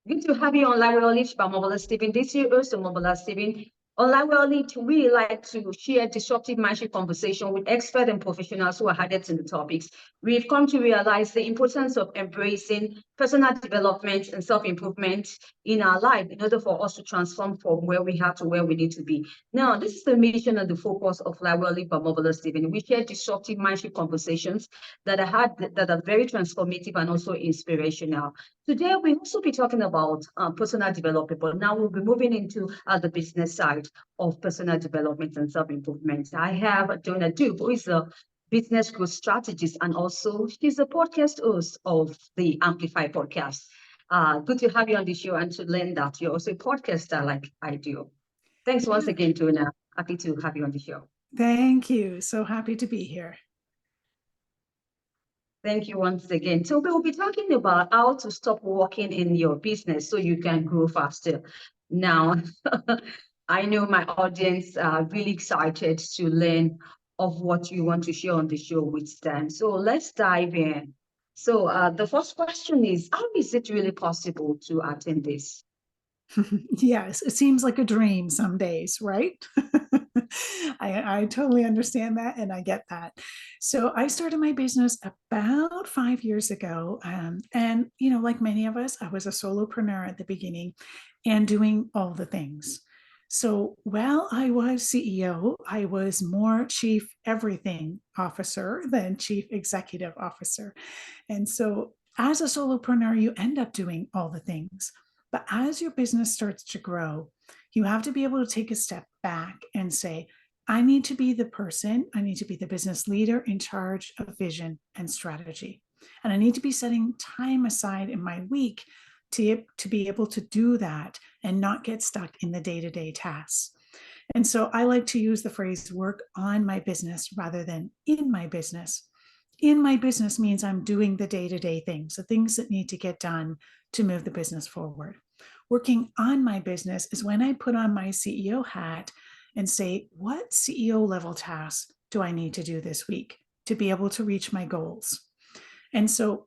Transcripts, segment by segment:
Good to have you on Live Knowledge by Omobola Stephen. This year, also Omobola Stephen. On Live Knowledge, we like to share disruptive mindset conversation with experts and professionals who are added to the topics. We've come to realize the importance of embracing personal development and self-improvement in our life in order for us to transform from where we are to where we need to be. Now, this is the mission and the focus of Live Knowledge by Omobola Stephen. We share disruptive mindset conversations that are very transformative and also inspirational. Today, we'll also be talking about personal development, but now we'll be moving into the business side of personal development and self-improvement. I have Donna Dube, who is a business growth strategist, and also she's a podcast host of the Amplify podcast. Good to have you on the show and to learn that you're also a podcaster like I do. Thanks once again, Donna. Happy to have you on the show. Thank you. So happy to be here. Thank you once again. So we'll be talking about how to stop working in your business so you can grow faster. Now, I know my audience are really excited to learn of what you want to share on the show with them. So let's dive in. So the first question is, how is it really possible to attain this? Yes, it seems like a dream some days, right? I totally understand that and I get that. So I started my business about 5 years ago. And, like many of us, I was a solopreneur at the beginning and doing all the things. So while I was CEO, I was more chief everything officer than chief executive officer. And so as a solopreneur, you end up doing all the things. But as your business starts to grow, you have to be able to take a step back and say, I need to be the person, I need to be the business leader in charge of vision and strategy. And I need to be setting time aside in my week to be able to do that and not get stuck in the day-to-day tasks. And so I like to use the phrase work on my business rather than in my business. In my business means I'm doing the day-to-day things, the things that need to get done to move the business forward. Working on my business is when I put on my CEO hat and say, what CEO level tasks do I need to do this week to be able to reach my goals? And so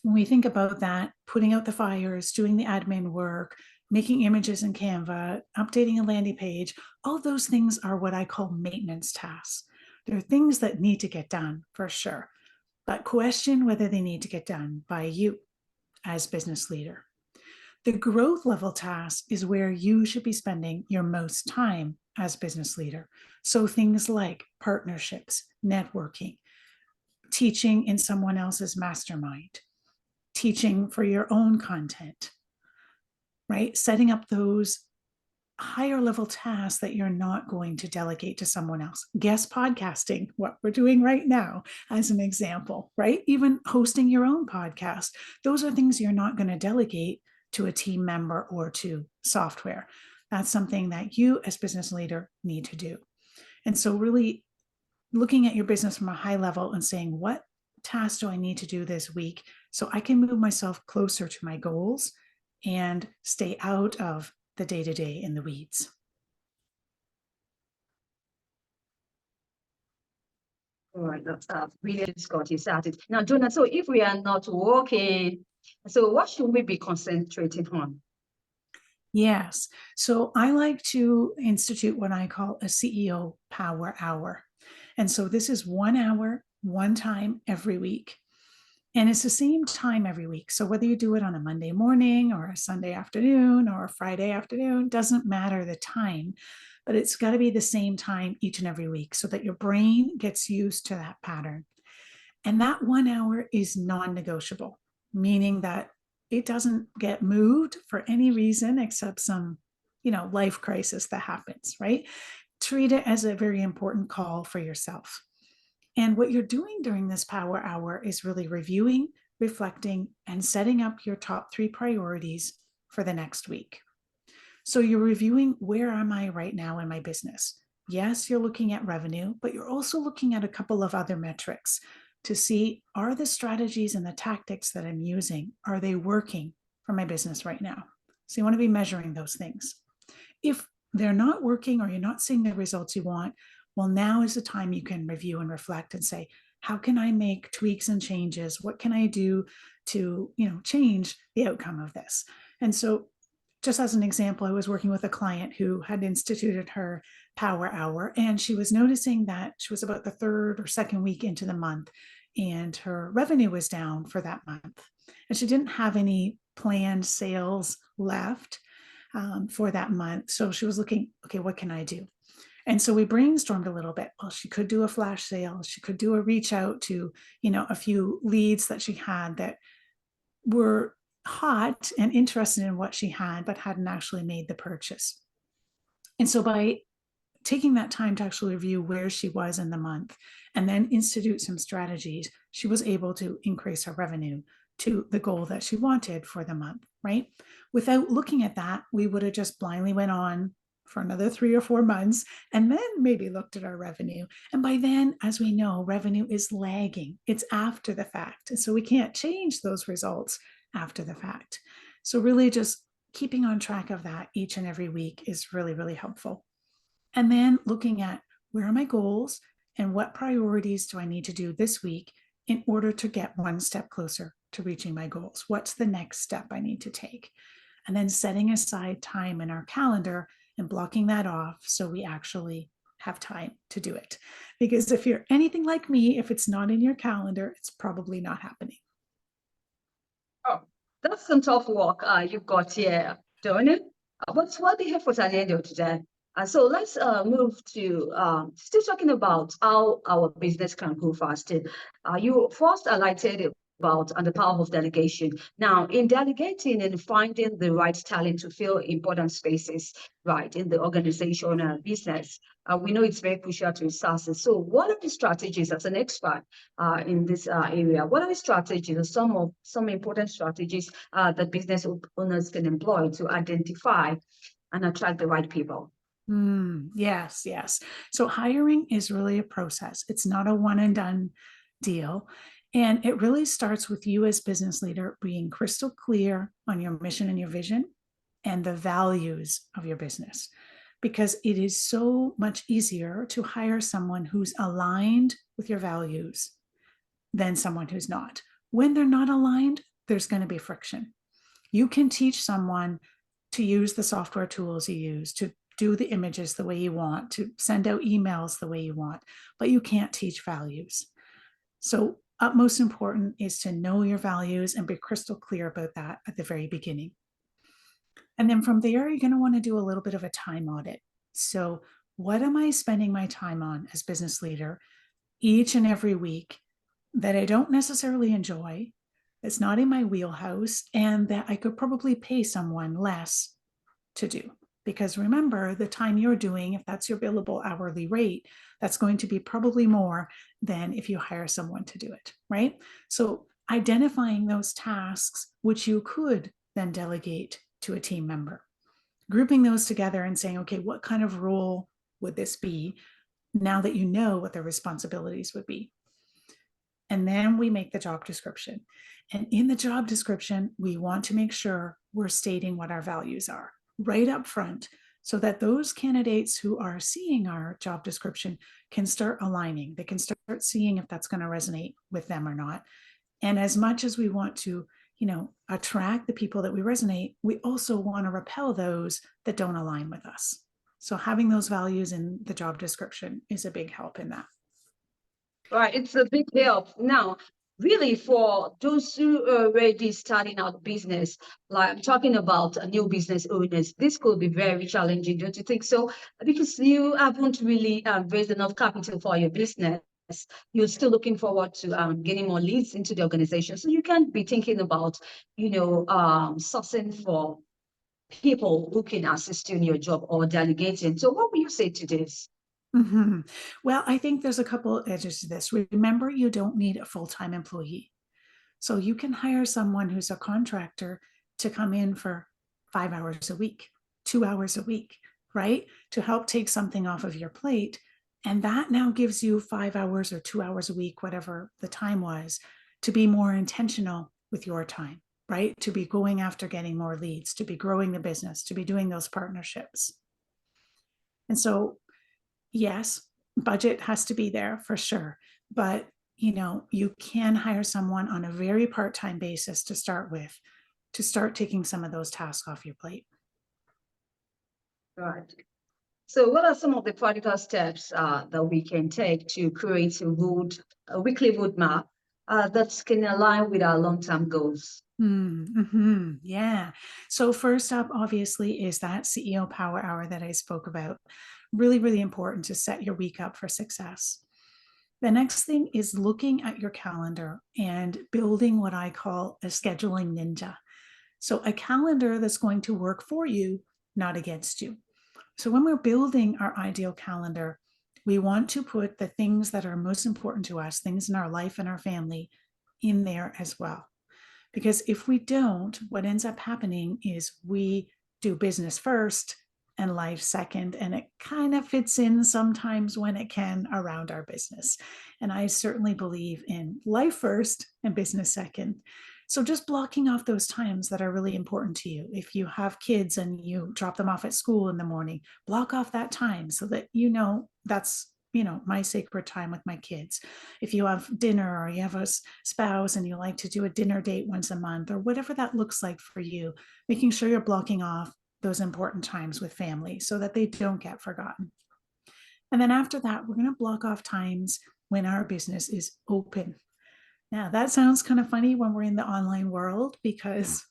when we think about that, putting out the fires, doing the admin work, making images in Canva, updating a landing page, all those things are what I call maintenance tasks. There are things that need to get done for sure, but question whether they need to get done by you as business leader. The growth level task is where you should be spending your most time as business leader. So things like partnerships, networking, teaching in someone else's mastermind, teaching for your own content, right? Setting up those higher level tasks that you're not going to delegate to someone else. Guest podcasting, what we're doing right now, as an example, right? Even hosting your own podcast. Those are things you're not going to delegate to a team member or to software. That's something that you as business leader need to do. And so really looking at your business from a high level and saying, what tasks do I need to do this week so I can move myself closer to my goals and stay out of the day-to-day in the weeds. All right, that's really Scott, you started. Now, Donna, so if we are not working, so what should we be concentrating on? Yes. So I like to institute what I call a CEO Power Hour. And so this is 1 hour, one time every week. And it's the same time every week. So whether you do it on a Monday morning or a Sunday afternoon or a Friday afternoon, doesn't matter the time, but it's got to be the same time each and every week so that your brain gets used to that pattern. And that 1 hour is non-negotiable, meaning that it doesn't get moved for any reason except some, life crisis that happens, right? Treat it as a very important call for yourself. And what you're doing during this power hour is really reviewing, reflecting, and setting up your top 3 priorities for the next week. So you're reviewing, where am I right now in my business? Yes, you're looking at revenue, but you're also looking at a couple of other metrics to see, are the strategies and the tactics that I'm using, are they working for my business right now? So you want to be measuring those things. If they're not working or you're not seeing the results you want, well, now is the time you can review and reflect and say, how can I make tweaks and changes? What can I do to, change the outcome of this? And so, just as an example, I was working with a client who had instituted her power hour, and she was noticing that she was about the third or second week into the month, and her revenue was down for that month. And she didn't have any planned sales left for that month. So she was looking, okay, what can I do? And so we brainstormed a little bit. Well, she could do a flash sale. She could do a reach out to, a few leads that she had that were hot and interested in what she had, but hadn't actually made the purchase. And so by taking that time to actually review where she was in the month and then institute some strategies, she was able to increase her revenue to the goal that she wanted for the month, right? Without looking at that, we would have just blindly went on for another 3 or 4 months and then maybe looked at our revenue. And by then, as we know, revenue is lagging. It's after the fact. And so we can't change those results after the fact. So really just keeping on track of that each and every week is really, really helpful. And then looking at where are my goals and what priorities do I need to do this week in order to get one step closer to reaching my goals? What's the next step I need to take? And then setting aside time in our calendar and blocking that off so we actually have time to do it. Because if you're anything like me, if it's not in your calendar, it's probably not happening. Oh, that's some tough work you've got here, Donna. But what the effort at the end of the day? So let's move to still talking about how our business can grow faster. You first highlighted about the power of delegation. Now, in delegating and finding the right talent to fill important spaces, right, in the organization and business, we know it's very crucial to resources. So, what are the strategies as an expert in this area? What are the strategies, or some important strategies that business owners can employ to identify and attract the right people? Yes, yes. So hiring is really a process. It's not a one and done deal. And it really starts with you as business leader being crystal clear on your mission and your vision and the values of your business, because it is so much easier to hire someone who's aligned with your values than someone who's not. When they're not aligned, there's going to be friction. You can teach someone to use the software tools you use, to do the images the way you want, to send out emails the way you want, but you can't teach values. So utmost important is to know your values and be crystal clear about that at the very beginning. And then from there, you're going to want to do a little bit of a time audit. So what am I spending my time on as business leader each and every week that I don't necessarily enjoy, that's not in my wheelhouse, and that I could probably pay someone less to do? Because remember, the time you're doing, if that's your billable hourly rate, that's going to be probably more than if you hire someone to do it, right? So identifying those tasks, which you could then delegate to a team member, grouping those together and saying, okay, what kind of role would this be now that you know what the responsibilities would be? And then we make the job description. And in the job description, we want to make sure we're stating what our values are right up front so that those candidates who are seeing our job description can start aligning. They can start seeing if that's going to resonate with them or not. And as much as we want to, attract the people that we resonate, we also want to repel those that don't align with us. So having those values in the job description is a big help in that. Right, it's a big help. Now, really, for those who are already starting out business, like I'm talking about new business owners, this could be very challenging, don't you think so? Because you haven't really raised enough capital for your business. You're still looking forward to getting more leads into the organization. So you can be thinking about, sourcing for people who can assist you in your job or delegating. So what will you say to this? Mm-hmm. Well, I think there's a couple edges to this. Remember, you don't need a full-time employee. So you can hire someone who's a contractor to come in for 5 hours a week, 2 hours a week, right? To help take something off of your plate. And that now gives you 5 hours or 2 hours a week, whatever the time was, to be more intentional with your time, right? To be going after getting more leads, to be growing the business, to be doing those partnerships. And so yes, budget has to be there for sure. But, you can hire someone on a very part-time basis to start with to start taking some of those tasks off your plate. Right. So what are some of the practical steps that we can take to create a weekly roadmap that can align with our long-term goals? Yeah. So first up, obviously, is that CEO Power Hour that I spoke about. Really, really important to set your week up for success. The next thing is looking at your calendar and building what I call a scheduling ninja. So a calendar that's going to work for you, not against you. So when we're building our ideal calendar, we want to put the things that are most important to us, things in our life and our family, in there as well. Because if we don't, what ends up happening is we do business first and life second, and it kind of fits in sometimes when it can around our business. And I certainly believe in life first and business second. So just blocking off those times that are really important to you. If you have kids and you drop them off at school in the morning, block off that time so that you know that's my sacred time with my kids. If you have dinner or you have a spouse and you like to do a dinner date once a month or whatever that looks like for you, making sure you're blocking off those important times with family so that they don't get forgotten. And then after that, we're going to block off times when our business is open. Now, that sounds kind of funny when we're in the online world because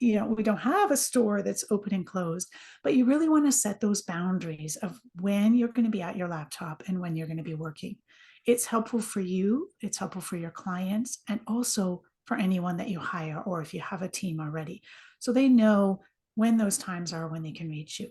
we don't have a store that's open and closed, but you really want to set those boundaries of when you're going to be at your laptop and when you're going to be working. It's helpful for you, it's helpful for your clients, and also for anyone that you hire or if you have a team already. So they know when those times are when they can reach you.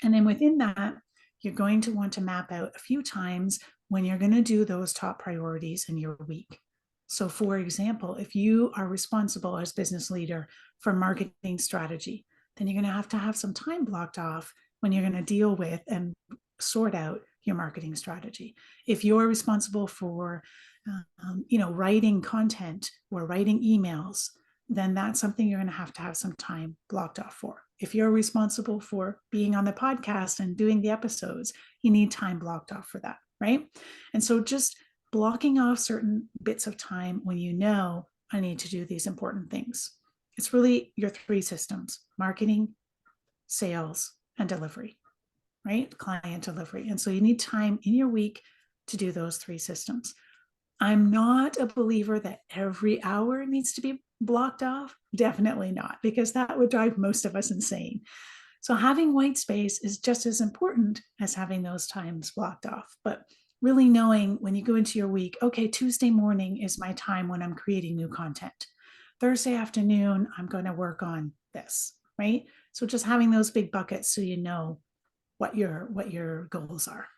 And then within that, you're going to want to map out a few times when you're going to do those top priorities in your week. So for example, if you are responsible as business leader for marketing strategy, then you're going to have some time blocked off when you're going to deal with and sort out your marketing strategy. If you're responsible for, writing content or writing emails, then that's something you're going to have some time blocked off for. If you're responsible for being on the podcast and doing the episodes, you need time blocked off for that, right? And so just blocking off certain bits of time when you know I need to do these important things. It's really your three systems: marketing, sales, and delivery, right? Client delivery. And so you need time in your week to do those three systems. I'm not a believer that every hour needs to be blocked off. Definitely not, because that would drive most of us insane. So having white space is just as important as having those times blocked off. But really knowing when you go into your week, okay, Tuesday morning is my time when I'm creating new content. Thursday afternoon, I'm going to work on this, right? So just having those big buckets so you know what your goals are.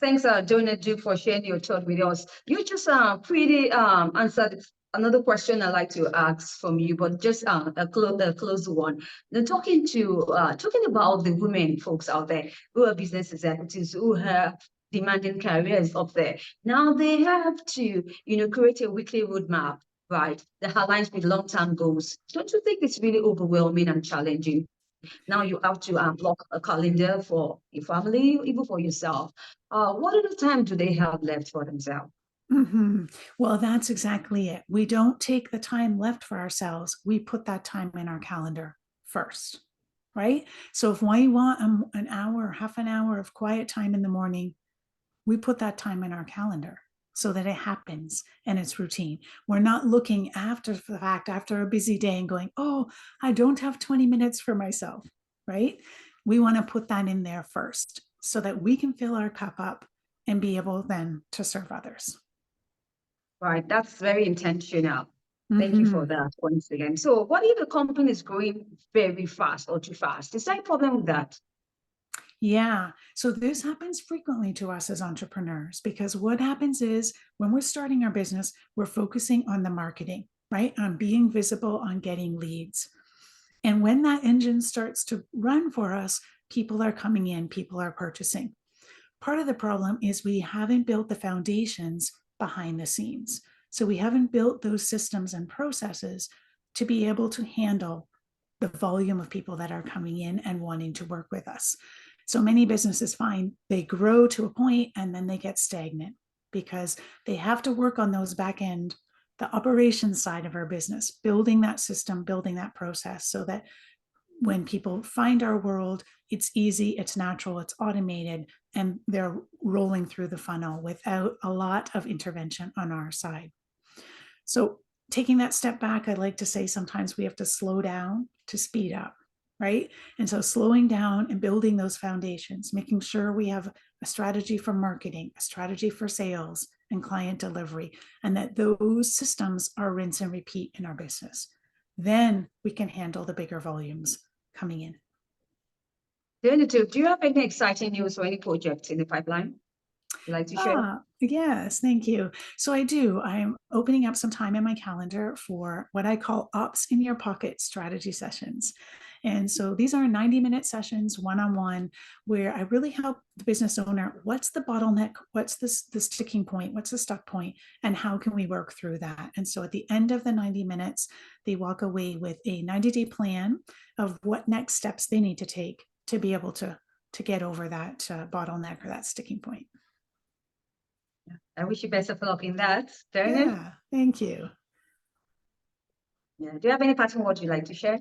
Thanks, Donna Dube, for sharing your thought with us. You just pretty answered another question I'd like to ask from you, but just a close one. Now, talking about the women folks out there who are business executives who have demanding careers up there. Now they have to, create a weekly roadmap, right, that aligns with long-term goals. Don't you think it's really overwhelming and challenging? Now you have to block a calendar for your family, even for yourself. What other time do they have left for themselves? Well, that's exactly it. We don't take the time left for ourselves. We put that time in our calendar first, right? So if we want an hour, half an hour of quiet time in the morning, we put that time in our calendar so that it happens and it's routine. We're not looking after the fact, after a busy day and going, oh, I don't have 20 minutes for myself, right? We want to put that in there first so that we can fill our cup up and be able then to serve others. Right, that's very intentional. Thank you for that once again. So what if a company is growing very fast or too fast? Is there a problem with that? Yeah. So this happens frequently to us as entrepreneurs because what happens is when we're starting our business, we're focusing on the marketing, right? On being visible, on getting leads. And when that engine starts to run for us, people are coming in, people are purchasing. Part of the problem is we haven't built the foundations behind the scenes. So we haven't built those systems and processes to be able to handle the volume of people that are coming in and wanting to work with us. So many businesses find they grow to a point and then they get stagnant because they have to work on those back end the operations side of our business, building that system, building that process so that when people find our world, it's easy, it's natural, it's automated, and they're rolling through the funnel without a lot of intervention on our side. So taking that step back, I like to say sometimes we have to slow down to speed up, right? And so slowing down and building those foundations, making sure we have a strategy for marketing, a strategy for sales and client delivery, and that those systems are rinse and repeat in our business. Then we can handle the bigger volumes coming in. Donna Dube, do you have any exciting news or any projects in the pipeline you'd like to share? Yes, thank you. So I do. I'm opening up some time in my calendar for what I call ops in your pocket strategy sessions. And so these are 90-minute sessions, one-on-one, where I really help the business owner. What's the bottleneck? What's the sticking point? What's the stuck point? And how can we work through that? And so at the end of the 90 minutes, they walk away with a 90-day plan of what next steps they need to take to be able to get over that bottleneck or that sticking point. I wish you best of luck in that. Donna? Yeah, thank you. Yeah. Do you have any parting words you'd like to share?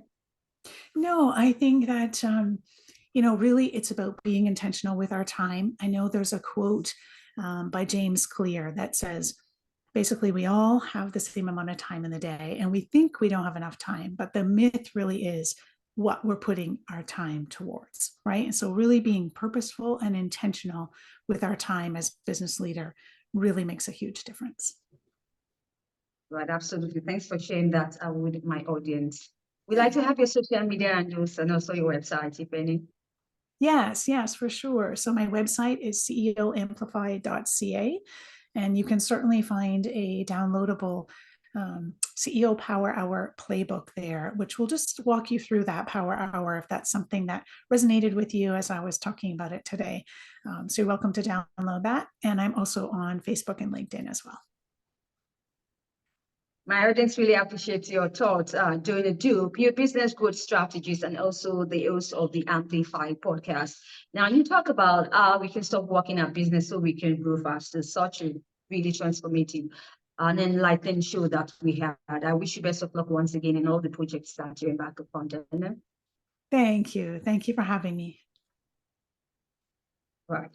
No, I think that, really it's about being intentional with our time. I know there's a quote by James Clear that says, basically, we all have the same amount of time in the day and we think we don't have enough time, but the myth really is what we're putting our time towards, right? And so really being purposeful and intentional with our time as business leader really makes a huge difference. Right, absolutely. Thanks for sharing that with my audience. We'd like to have your social media handles and also your website, if any. Yes, for sure. So my website is ceoamplify.ca, and you can certainly find a downloadable CEO Power Hour playbook there, which will just walk you through that Power Hour if that's something that resonated with you as I was talking about it today. So you're welcome to download that. And I'm also on Facebook and LinkedIn as well. My audience really appreciate your thoughts Donna Dube, your business growth strategist, and also the host of the Amplify podcast. Now, you talk about how we can stop working our business so we can grow faster. Such a really transformative and enlightening show that we had. I wish you best of luck once again in all the projects that you're embarked upon, Donna. Thank you. Thank you for having me. Right.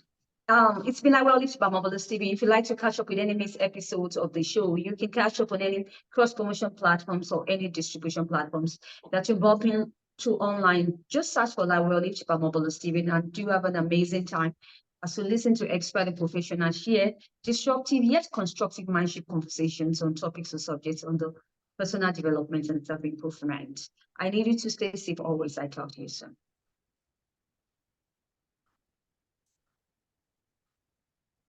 It's been a well lived by Omobola Stephen. If you'd like to catch up with any missed episodes of the show, you can catch up on any cross-promotion platforms or any distribution platforms that you're bumping to online. Just search for Like Well Lived by Omobola Stephen and do have an amazing time as you listen to expert and professionals share disruptive yet constructive mindship conversations on topics or subjects on the personal development and self-improvement. I need you to stay safe always. I talk to you soon.